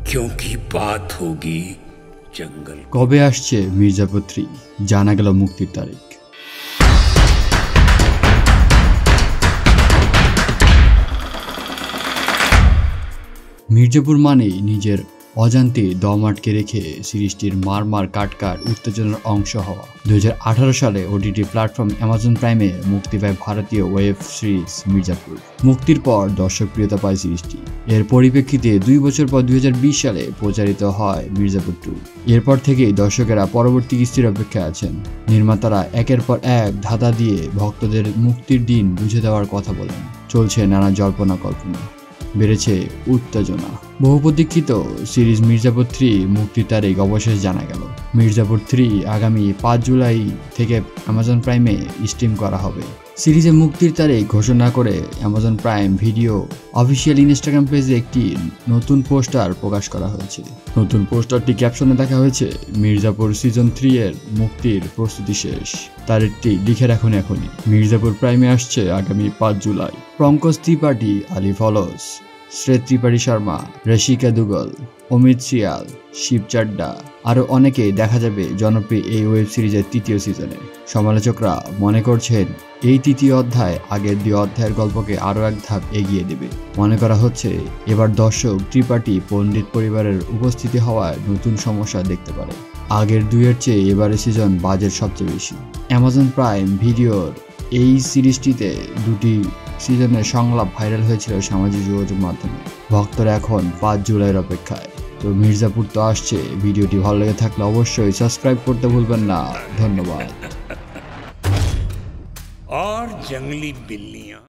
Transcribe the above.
क्योंकि बात होगी जंगल। কবে আসছে মির্জাপুর 3 জানা গেল মুক্তির তারিখ। মির্জাপুর মানেই নিজের অজান্তে দম আটকে রেখে সিরিজটির মারমার কাটকার উত্তেজনার অংশ হওয়া। 2018 সালে ওটিটি প্ল্যাটফর্ম অ্যামাজন প্রাইমে মুক্তি পায় ভারতীয় ওয়েব সিরিজ মির্জাপুর। মুক্তির পর দর্শকপ্রিয়তা পায় সিরিজটি। এর পরিপ্রেক্ষিতে 2 বছর পর 2020 সালে প্রচারিত হয় মির্জাপুর 2। এরপর থেকেই দর্শকেরা পরবর্তী কিস্তির অপেক্ষায় আছেন। নির্মাতারা একের পর এক ধাঁধা দিয়ে ভক্তদের মুক্তির দিন বুঝে দেওয়ার কথা বলেন। চলছে নানা জল্পনা কল্পনা, বেড়েছে উত্তেজনা। বহু প্রতীক্ষিত সিরিজ মির্জাপুর 3 মুক্তির তারিখ অবশেষে জানা গেল। মির্জাপুর 3 আগামী 5 জুলাই থেকে অ্যামাজন প্রাইমে স্ট্রিম করা হবে। সিরিজের মুক্তির তারিখ ঘোষণা করে Amazon prime video official Instagram পেজে একটি নতুন পোস্টার প্রকাশ করা হয়েছে। নতুন পোস্টারটি ক্যাপশনে দেখা হয়েছে, মির্জাপুর সিজন 3 এর মুক্তির প্রস্তুতি শেষ, তারিখটি লিখে রাখুন এখনই। মির্জাপুর প্রাইমে আসছে আগামী 5 জুলাই। পঙ্কজ ত্রিপাঠী, আলী ফলস, শ্রেত ত্রিপাঠী শর্মা, ঋষিকা দুগল, অমিত সিয়াল, শিব চাড্ডা আরও অনেকেই দেখা যাবে জনপ্রিয় এই ওয়েব সিরিজের 3য় সিজনে। সমালোচকরা মনে করছেন এই 3য় অধ্যায় আগের 2 অধ্যায়ের গল্পকে আরও এক ধাপ এগিয়ে দেবে। মনে করা হচ্ছে এবার দর্শক ত্রিপাঠী পণ্ডিত পরিবারের উপস্থিতি হওয়ায় নতুন সমস্যা দেখতে পারে। আগের 2-এর চেয়ে এবারের সিজন বাজেট সবচেয়ে বেশি। অ্যামাজন প্রাইম ভিডিওর এই সিরিজটিতে 2টি সিজনের সংলাপ ভাইরাল হয়েছিল সামাজিক যোগাযোগ মাধ্যমে। ভক্তরা এখন 5 জুলাইয়ের অপেক্ষায়। তো মির্জাপুর তো আসছে। ভিডিওটি ভালো লেগে থাকলে অবশ্যই সাবস্ক্রাইব করতে ভুলবেন না। ধন্যবাদ। और जंगली बिल्लियां।